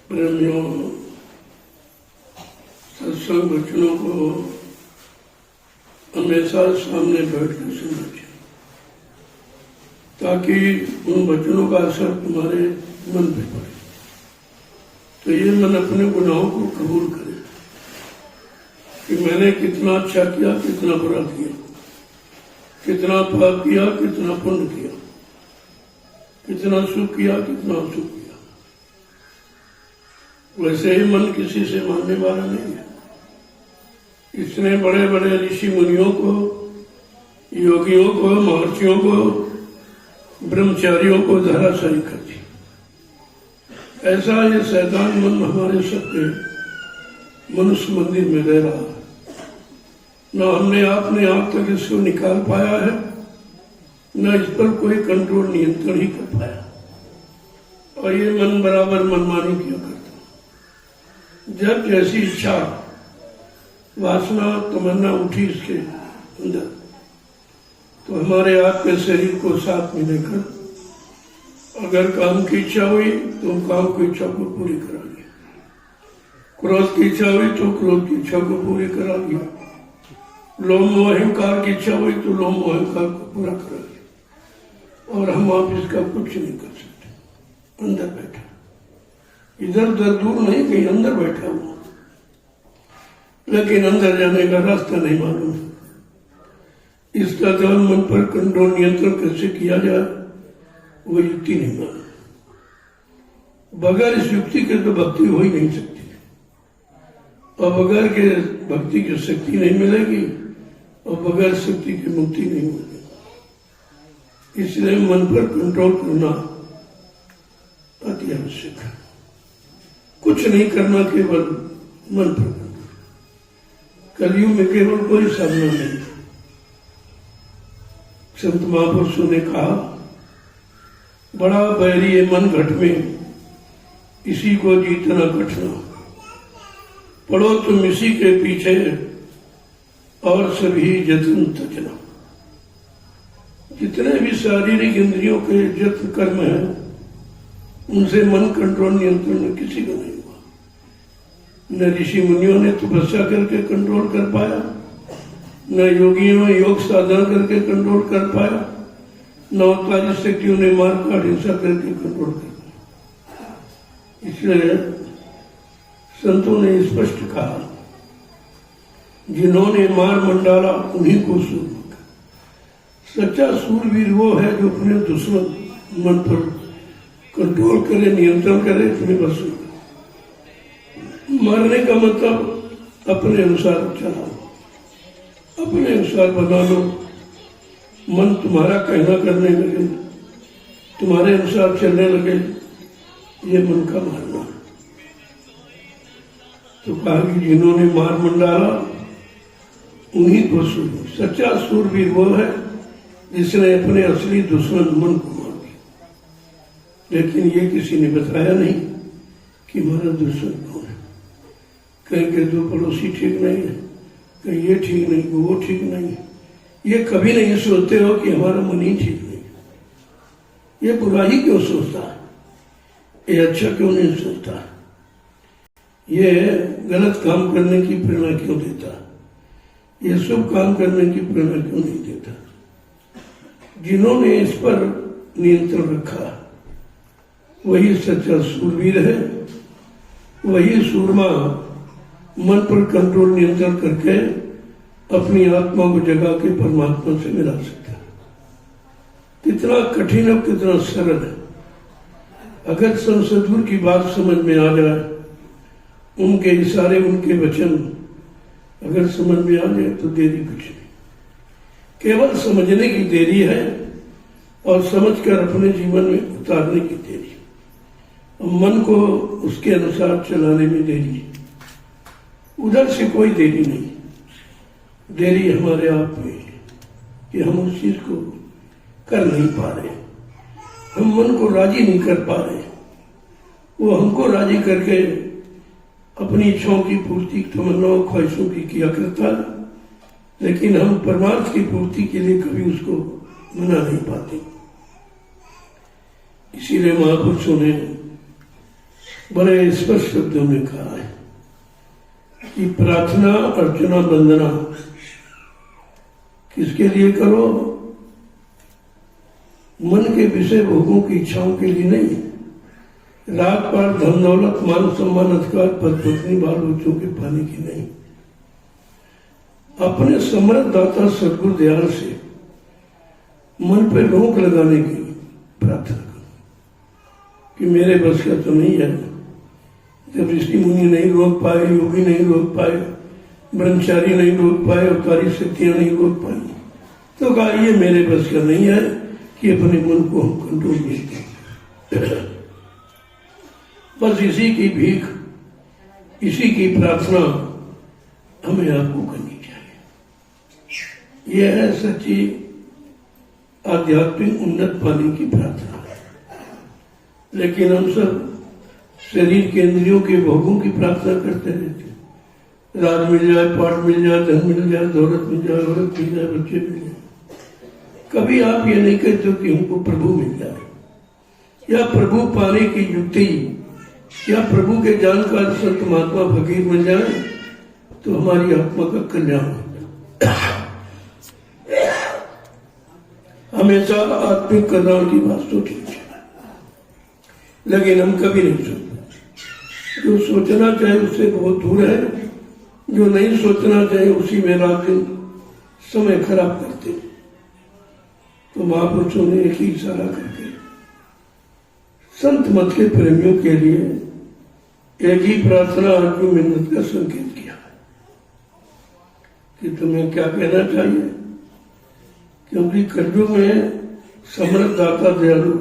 प्रेमियों, सत्संग वचनों को हमेशा सामने बैठ कर सुनना चाहिए, ताकि उन वचनों का असर तुम्हारे मन पे पड़े। तो ये मन अपने गुनाहों को कबूल करे कि मैंने कितना अच्छा किया, कितना बुरा किया, कितना पाप किया, कितना पुण्य किया, कितना सुख किया, कितना असुख किया। वैसे ही मन किसी से मानने वाला नहीं है। इसने बड़े बड़े ऋषि मुनियों को, योगियों को, महर्षियों को, ब्रह्मचारियों को धराशायी कर दी। ऐसा ये शैतान मन हमारे सबके मनुष्य मंदिर में रह रहा है। न हमने अपने आप तक इसको निकाल पाया है, न इस पर कोई कंट्रोल नियंत्रण ही कर पाया। और ये मन बराबर मनमानी किया करता। जब जैसी इच्छा, वासना, तमन्ना उठी इसके अंदर, तो हमारे आप के शरीर को साथ में लेकर अगर काम की इच्छा हुई तो काम की इच्छा को पूरी करा लिया, क्रोध की इच्छा हुई तो क्रोध की इच्छा को पूरी करा लिया, लोभ मोह अहंकार की इच्छा हुई तो लोभ मोह अहंकार को पूरा करा लिया। और हम आप इसका कुछ नहीं कर सकते। अंदर बैठा, इधर उधर दूर नहीं, कहीं अंदर बैठा हुआ, लेकिन अंदर जाने का रास्ता नहीं मालूम। इसका ध्यान मन पर कंट्रोल नियंत्रण कैसे किया जाए वो युक्ति नहीं मालूम। बगैर इस युक्ति के तो भक्ति हो ही नहीं सकती, और बगैर के भक्ति की शक्ति नहीं मिलेगी, और बगैर शक्ति की मुक्ति नहीं मिलेगी। इसलिए मन पर कंट्रोल करना अति आवश्यक है। कुछ नहीं करना, केवल मन पर कंट्रोल। कलयुग में केवल कोई साधना नहीं। संत महापुरुषों ने कहा, बड़ा बैरी है मन घट में, इसी को जीतना कठिन। पढ़ो तुम इसी के पीछे, और सभी जतन तजना। जितने भी शारीरिक इंद्रियों के जत्न कर्म है, उनसे मन कंट्रोल नियंत्रण में किसी को नहीं हुआ। न ऋषि मुनियों ने तपस्या करके कंट्रोल कर पाया, न योगियों ने योग साधना करके कंट्रोल कर पाया, न अवतारी शक्तियों ने मार काट हिंसा करके कंट्रोल कर पाया। इसलिए संतों ने स्पष्ट कहा, जिन्होंने मार मंडाला उन्हीं को सूर। सच्चा सूरवीर वो है जो अपने दुश्मन मन पर कंट्रोल करे, नियंत्रण करे, अपने बस। मारने का मतलब अपने अनुसार चलाओ, अपने अनुसार बना लो। मन तुम्हारा कहना करने लगे, तुम्हारे अनुसार चलने लगे, ये मन का मारना। तो कहा कि जिन्होंने मार मंडाला उन्हीं को सूर। सच्चा सूरवीर वो है जिसने अपने असली दुश्मन मन को मार दिया। लेकिन ये किसी ने बताया नहीं कि हमारा दुश्मन कौन है। कहेंगे दो पड़ोसी ठीक नहीं है, कहीं ये ठीक नहीं, वो ठीक नहीं है। ये कभी नहीं सोचते हो कि हमारा मन ही ठीक नहीं है। ये बुरा ही क्यों सोचता है, ये अच्छा क्यों नहीं सोचता है, ये गलत काम करने की प्रेरणा क्यों देता है, ये शुभ काम करने की प्रेरणा क्यों नहीं देता। जिन्होंने इस पर नियंत्रण रखा वही सच्चा सूरवीर है। वही सूरमा मन पर कंट्रोल नियंत्रण करके अपनी आत्मा को जगा के परमात्मा से मिला सकता है। कितना कठिन और कितना सरल है। अगर सदगुरु की बात समझ में आ जाए, उनके इशारे, उनके वचन अगर समझ में आ जाए तो देरी कुछ नहीं। केवल समझने की देरी है और समझकर अपने जीवन में उतारने की देरी। मन को उसके अनुसार चलाने में देरी, उधर से कोई देरी नहीं। देरी हमारे आप में है कि हम उस चीज को कर नहीं पा रहे, हम मन को राजी नहीं कर पा रहे। वो हमको राजी करके अपनी इच्छाओं की पूर्ति, तमन्नाओं, ख्वाहिशों की किया करता है, लेकिन हम परमार्थ की पूर्ति के लिए कभी उसको मना नहीं पाते। इसीलिए महापुरुषों ने बड़े स्पष्ट शब्दों में कहा है कि प्रार्थना अर्चना वंदना किसके लिए करो? मन के विषय भोगों की इच्छाओं के लिए नहीं, रात पार धन दौलत मान सम्मान अधिकार पद पत्नी बाल बच्चों के पाने की नहीं, अपने समर्थ दाता सदगुरु दयाल से मन पे रोक लगाने की प्रार्थना करो कि मेरे बस का तो नहीं है। जब ऋषि मुनि नहीं रोक पाए, योगी नहीं रोक पाए, ब्रह्मचारी नहीं रोक पाए, अवतारी शक्तियां नहीं रोक पाई, तो कहा ये मेरे बस का नहीं है कि अपने मन को हम कंट्रोल नहीं करते। बस इसी की भीख, इसी की प्रार्थना हमें आपको करनी चाहिए। यह है सच्ची आध्यात्मिक उन्नत पाने की प्रार्थना। लेकिन हम सब शरीर के इंद्रियों के भोगों की प्रार्थना करते रहते, राज मिल जाए, पाठ मिल जाए, धन मिल जाए, दौलत मिल जाए, औरत मिल जाए, बच्चे मिल जाए। कभी आप ये नहीं कहते कि हमको प्रभु मिल जाए, या प्रभु पाने की युक्ति, या प्रभु के जानकार संत महात्मा फकीर मिल जाए तो हमारी आत्मा का कल्याण हो जाए। हमेशा आत्मिक कल्याण की बात सोचनी चाहिए, लेकिन हम कभी नहीं सोचते। जो सोचना चाहे उससे बहुत दूर है, जो नहीं सोचना चाहे उसी में रात दिन समय खराब करते। तो महापुरुषों ने एक ही इशारा करके संत मत के प्रेमियों के लिए एक ही प्रार्थना अर्जुन मिन्नत का संकेत किया कि तुम्हें क्या कहना चाहिए, क्योंकि कलयुग में समर्थ दाता दयालु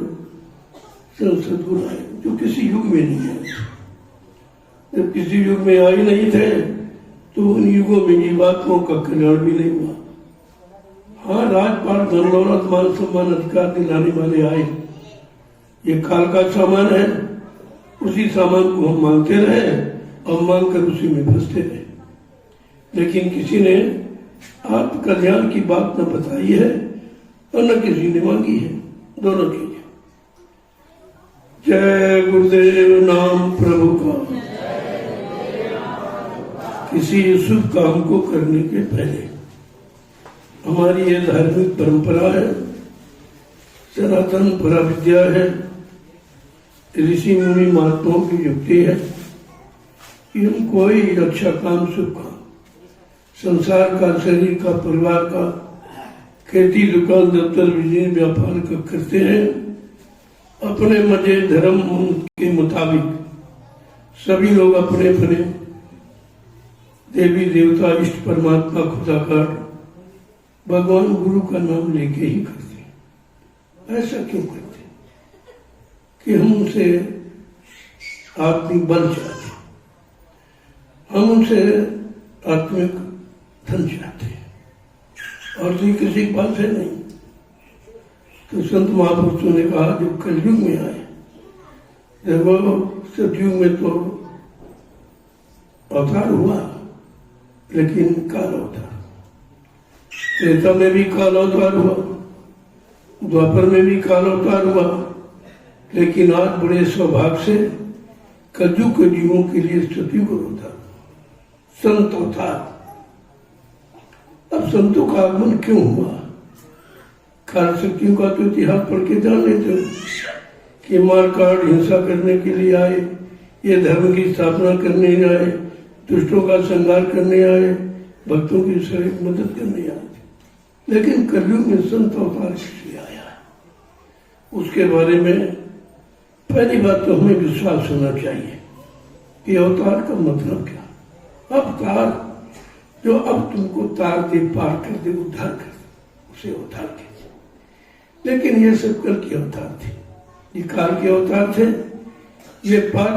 सदगुरु आए जो किसी युग में नहीं आए। जब किसी युग में आए नहीं थे तो उन युगों में जीवात्माओं का कल्याण भी नहीं हुआ। हाँ, राजपाट धन दौलत मान सम्मान अधिकार दिलाने वाले आए, ये काल का सामान है, उसी सामान को हम मांगते रहे और मांग कर उसी में फंसते रहे। लेकिन किसी ने आत्म कल्याण की बात न बताई है और न किसी ने मांगी है। दोनों चीजें। जय गुरुदेव नाम प्रभु का। किसी शुभ काम को करने के पहले हमारी ये धार्मिक परंपरा है, सनातन पराविद्या है, ऋषि मुनि महात्माओं की युक्ति है कि हम कोई अच्छा काम, शुभ काम, संसार का, शरीर का, परिवार का, खेती, दुकान, दफ्तर, बिजनेस, व्यापार का करते हैं अपने मजे धर्म के मुताबिक। सभी लोग अपने अपने देवी देवता, इष्ट परमात्मा, खुदाकार, भगवान गुरु का नाम लेके ही करते। ऐसा क्यों करते कि हम उनसे आत्मिक बल चाहते, हम उनसे आत्मिक धन चाहते हैं, और तो किसी बात है नहीं। तो संत महापुरुषों ने कहा जब कलयुग में आए, देखो सतयुग में तो अवतार हुआ, लेकिन काल अवतार, त्रेता में भी काल अवतार हुआ, द्वापर में भी काल अवतार हुआ, लेकिन आज बड़े सौभाग्य से कलयुग के जीवों के लिए सतयुग अवतार, संत अवतार। अब संतों का आगमन क्यों हुआ? काल शक्तियों का तो इतिहास पढ़ के जान लेते हो कि मार काट हिंसा करने के लिए आए, ये धर्म की स्थापना करने आए, दुष्टों का संहार करने आए, भक्तों की शरीर मदद करने आए। लेकिन कलयुग में संत अवतार किसलिए आया, उसके बारे में पहली बात तो हमें विश्वास होना चाहिए कि अवतार का मतलब क्या। अवतार जो अब तुमको तार दे, पार कर दे, उद्धार कर दे, उसे अवतार कहते। लेकिन ये सब कल के अवतार थे, ये काल के अवतार थे, ये पार